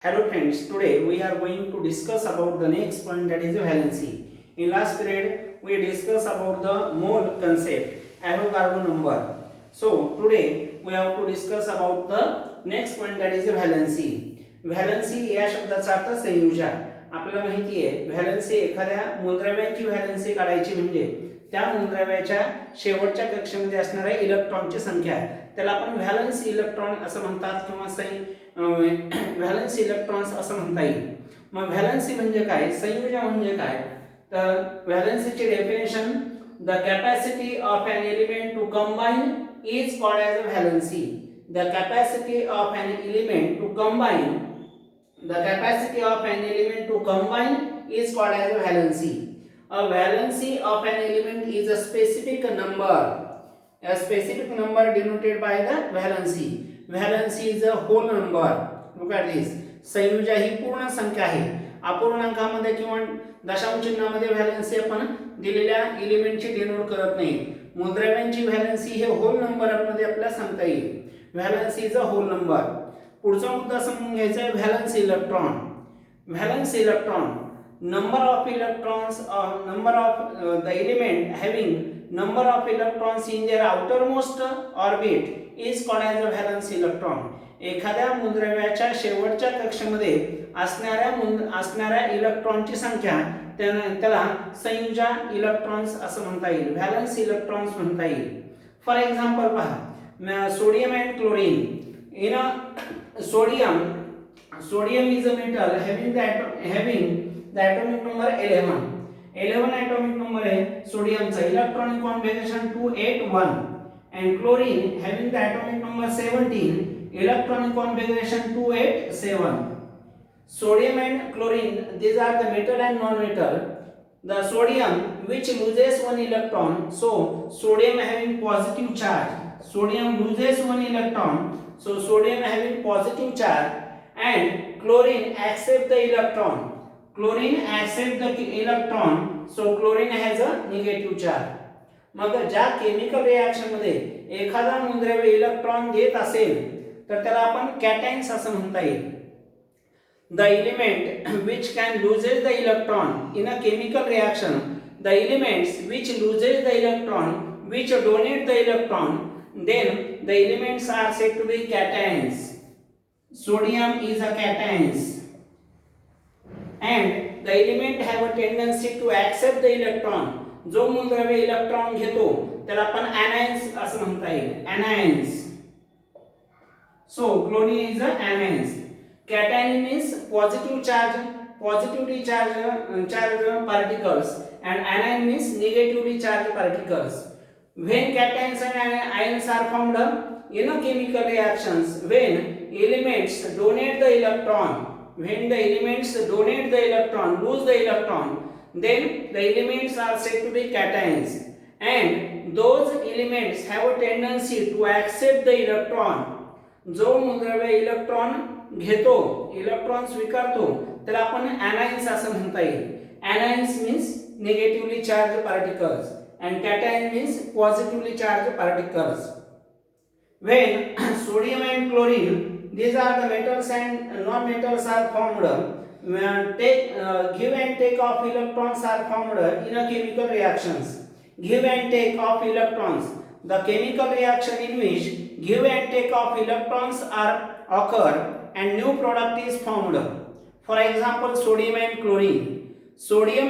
Hello friends, today we are going to discuss about the next point, that is valency. In last period we discussed about the mole concept, Avogadro number. So today we have to discuss about the next point, that is valency. Valency या शब्दाचा अर्थ संयोजन. आपल्याला माहिती आहे valency एखाद्या मूलद्रव्याची valency काढायची म्हणजे त्या मूलद्रव्याच्या शेवटच्या कक्षेमध्ये असणाऱ्या इलेक्ट्रॉनची संख्या त्याला आपण व्हॅलेन्स इलेक्ट्रॉन असं म्हणतात किंवा व्हॅलेन्स इलेक्ट्रॉन्स असं म्हणता येईल. मग व्हॅलेन्सी म्हणजे काय, संयोजन म्हणजे काय, तर व्हॅलेन्सीची definition, the capacity of an element to combine is called as a valency. The capacity of an element to combine is called as a valency. A valency of an element is a specific number. A specific number denoted by the valency. Valency is a whole number. Look at this. संयोजन ही पूर्ण संख्या आहे. अपूर्णांकामध्ये किंवा दशांश चिन्हामध्ये valency आपण दिलेल्या एलिमेंटची denote करत नाही. मूलद्रव्यांची व्हॅलेन्सी हे होल नंबर मध्ये आपल्याला सांगता येईल. Valency is a whole number. पुढचा मुद्दा समजून घ्यायचा आहे valence electron. Valence electron, number of electrons or number of the element having number of electrons in their outermost orbit is called as a valence electron. एखाद्या मूलद्रव्याच्या शेवटच्या कक्षेमध्ये असणाऱ्या इलेक्ट्रॉनची संख्या त्याला संयोजन इलेक्ट्रॉन्स असं म्हणता येईल, व्हॅलेन्स इलेक्ट्रॉन्स म्हणता येईल. फॉर एक्झाम्पल पहा, sodium and chlorine. In sodium is a metal having the atomic number 11. 11 atomic number है सोडियम चा. Electronic configuration 281. and chlorine having the atomic number 17. electronic configuration 287. sodium and chlorine, these are the metal and non-metal. The sodium which loses one electron, so sodium having positive charge, sodium loses one electron, so sodium having positive charge, and chlorine accept the electron, so chlorine has a negative charge. मग ज्या chemical reaction मध्ये एखादा मूलद्रव्य electron देत असेल तर त्याला आपण कॅटायन्स असं म्हणता येईल. The element which can loses the electron in a chemical reaction, the elements which loses the electron, which donate the electron, then the elements are said to be cations. Sodium is a cations, and the element have a tendency to accept the electron. जो मूलद्रव्य electron घेतो त्याला आपण anions असं म्हणता येईल, anions. So chlorine is a anions. Cation means positive positively charged particles, and anion means negatively charged particles. When cations and ions are formed in a chemical reactions, when elements donate the electron, lose the electron, then the elements are said to be cations, and those elements have a tendency to accept the electron. जो मूलद्रव्य electron घेतो, electron स्वीकारतो त्याला आपण anions असं म्हणता येईल. anions means negatively charged particles and cation means positively charged particles. When sodium and chlorine, these are the metals and non-metals, are formed, give and take of electrons are formed in a chemical reactions. Give and take of electrons, the chemical reaction in which give and take of electrons are occur and new product is formed. For example, sodium and chlorine. Sodium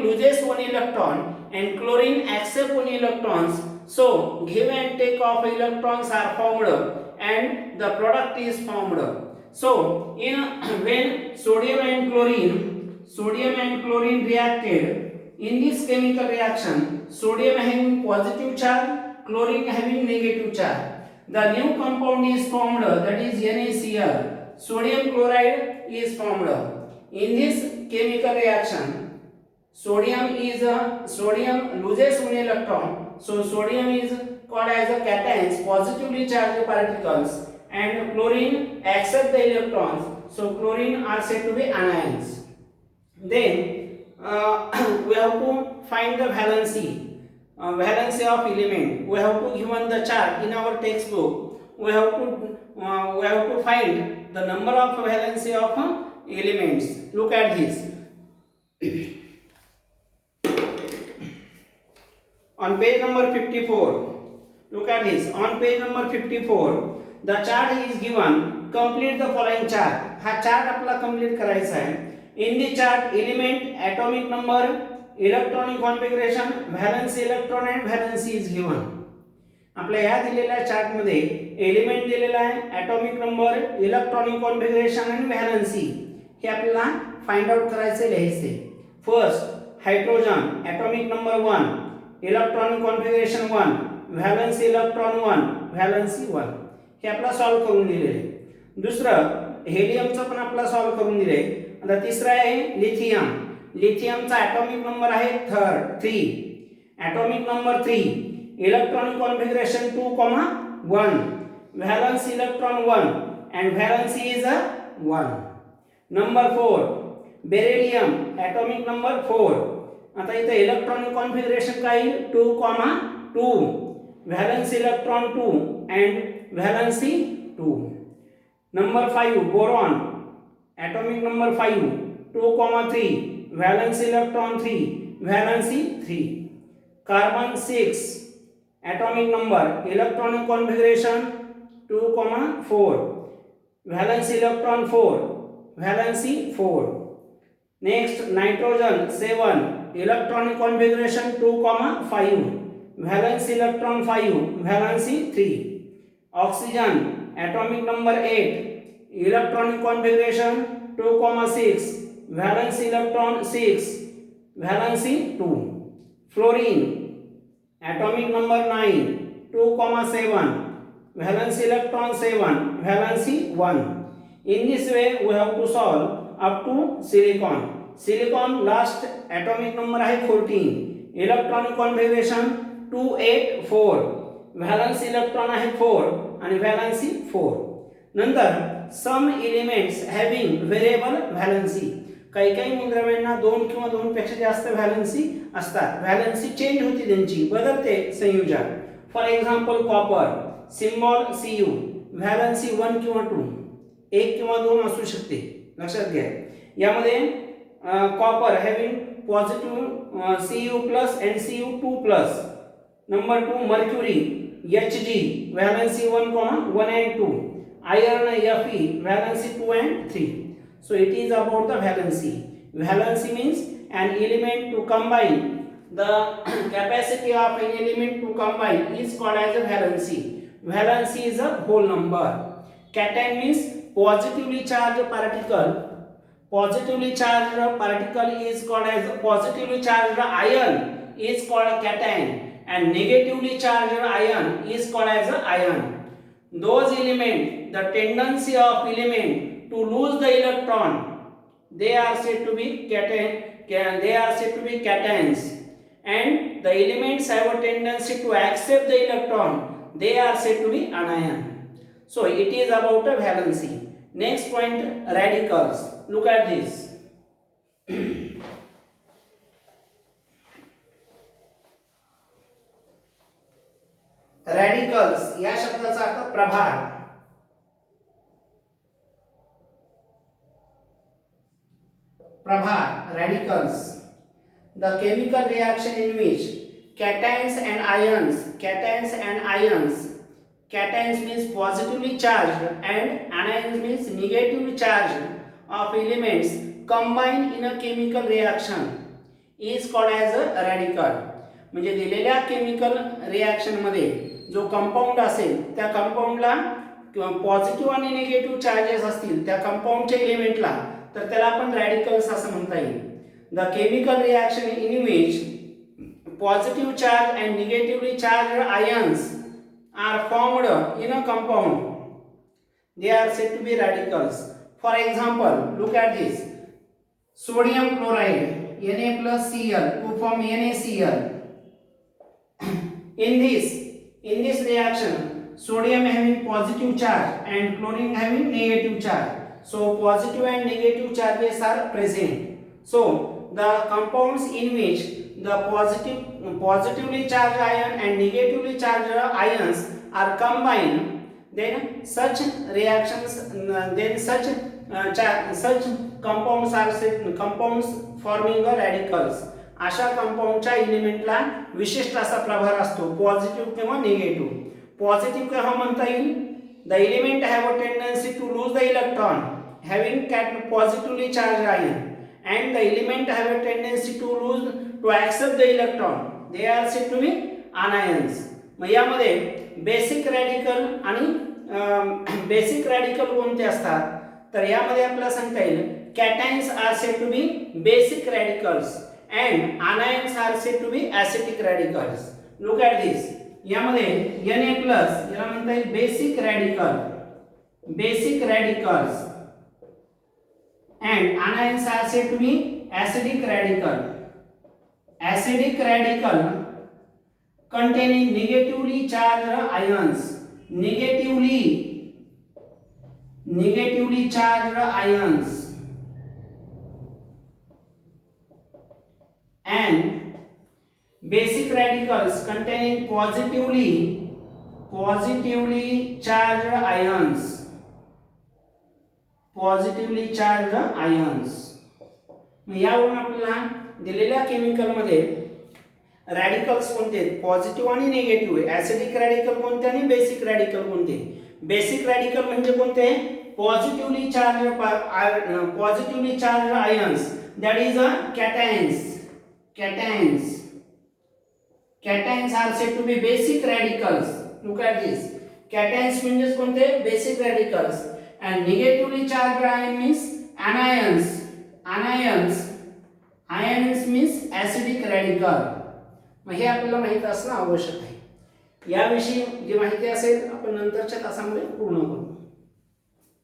loses one electron and chlorine accept one electrons, so give and take of electrons are formed and the product is formed. So when sodium and chlorine reacted in this chemical reaction, sodium having positive charge, chlorine having negative charge, the new compound is formed, that is NaCl. Sodium chloride is formed. In this chemical reaction, sodium loses one electron, so sodium is called as a cations, positively charged particles, and chlorine accept the electrons, so chlorine are said to be anions. Then we have to find the valency of element. We have to given the chart in our textbook. We have to find the number of valency of elements. Look at this. On page number 54, look at this. On page number 54, the chart is given. Complete the following chart. हा chart आपला complete करायचा आहे. In the chart, element, atomic number, electronic configuration, valence electron and valency is given. आपल्या या दिलेल्या chart मध्ये element दिलेला आहे, ॲटॉमिक नंबर, इलेक्ट्रॉनिक कॉन्फिगरेशन आणि व्हॅलेन्सी हे आपल्याला फाइंड आउट करायचे लिहायचे. First hydrogen, atomic number 1, electronic configuration 1, valency electron 1, valency 1 हे आपला सॉल्व करून दिलेले. दुसरं हेलियमचं पण आपला सॉल्व करून दिले. आता तिसरं आहे लिथियम. लिथियमचा ॲटॉमिक नंबर आहे 3, atomic number 3, electronic configuration 2,1, valence electron 1 and valency is a 1. Number 4 beryllium, atomic number 4. आता इथे इलेक्ट्रॉनिक कॉन्फिगरेशन काय 2,2, valence electron 2 and valency 2. Number 5 boron, atomic number 5, 2,3, valence electron 3, valency 3. Carbon 6, atomic number, electronic configuration 2,4, valence electron 4, valency 4. Next nitrogen 7, electronic configuration 2,5, valence electron 5, valency 3. Oxygen atomic number 8, electronic configuration 2,6, valence electron 6, valency 2. Fluorine atomic number 9, 2,7, valence electron 7, valency 1. In this way we have to solve up to silicon. Silicon last atomic number है 14, electronic configuration 284, valence electron है 4 and valency 4. नंतर some elements having variable valency. काही काही मूलद्रव्यांना 2 किंवा 2 पेक्षा जास्त valency असतात. Valency change होती, त्यांची बदलते संयोजन. For example copper, symbol Cu, valency 1 किंवा 2, 1 किंवा 2 असू शकते, लक्षात घ्या. यामध्ये copper having positive Cu plus and Cu2+. Number 2 mercury Hg, valency 1, 1 and 2. Iron Fe, valency 2 and 3. So it is about the valency. Valency means an element to combine. The capacity of an element to combine is called as a valency. Valency is a whole number. Cation means positively charged particle. Positively charged particle is called as a positively charged ion is called a cation, and negatively charged ion is called as a ion. Those elements, the tendency of element to lose the electron, they are said to be they are said to be cations, and the elements have a tendency to accept the electron, they are said to be anion. So it is about a valency. Next point, radicals. Look at this. radicals या शब्दाचा अर्थ प्रभार. Prabha, radicals. The chemical reaction in which cations and ions, cations means positively charged and anions means negatively charged of elements combined in a chemical reaction is called as a radical. म्हणजे दिलेल्या chemical reaction मध्ये जो compound असेल त्या कंपाऊंडला positive आणि negative charges असतील त्या कंपाऊंडच्या एलिमेंटला तर त्याला आपण रॅडिकल्स असं म्हणता येईल. The chemical reaction in which positive charge and negatively charged ions are formed in a compound, they are said to be radicals. For example, look at this. Sodium chloride Na plus Cl to form NaCl. In this reaction, sodium having positive charge and chlorine having negative charge. So positive and negative charges are present. So the compounds in which the positively charged ion and negatively charged ions are combined, then such reactions then such compounds are said compounds forming a radicals. अशा कंपाऊंडच्या एलिमेंटला विशिष्ट असा प्रभार असतो, positive किंवा negative. Positive केव्हा म्हणता येईल? The element have a tendency to lose the electron having positively charge ion and the element have a tendency to lose to accept the electron, they are said to be anions. मग यामध्ये basic radical आणि basic radical कोणते असतात? तर यामध्ये आपल्याला सांगता येईल cations are said to be basic radicals and anions are said to be acidic radicals. Look at this. यामध्ये Na प्लस याला म्हणता येईल basic radical, basic radicals and anions are said to be acidic radical. Acidic radical containing negatively charged ions, negatively charged ions and basic radicals containing positively charged ions, positively charged ions. यावरून आपल्याला दिलेल्या chemical मध्ये radicals कोणते? Positive आणि negative. Acidic radical कोणते आणि basic radical कोणते? Basic radical म्हणजे कोणते? Positively charge ions, that is a कॅटायन्स. Cations are said to be basic radicals. Look at this. Cations means कोणते? Basic radicals. And negatively charged ion means anions. Anions means acidic radical. मग हे आपल्याला माहित असणं आवश्यक आहे. याविषयी जी माहिती असेल आपण नंतरच्या तासामध्ये पूर्ण करू.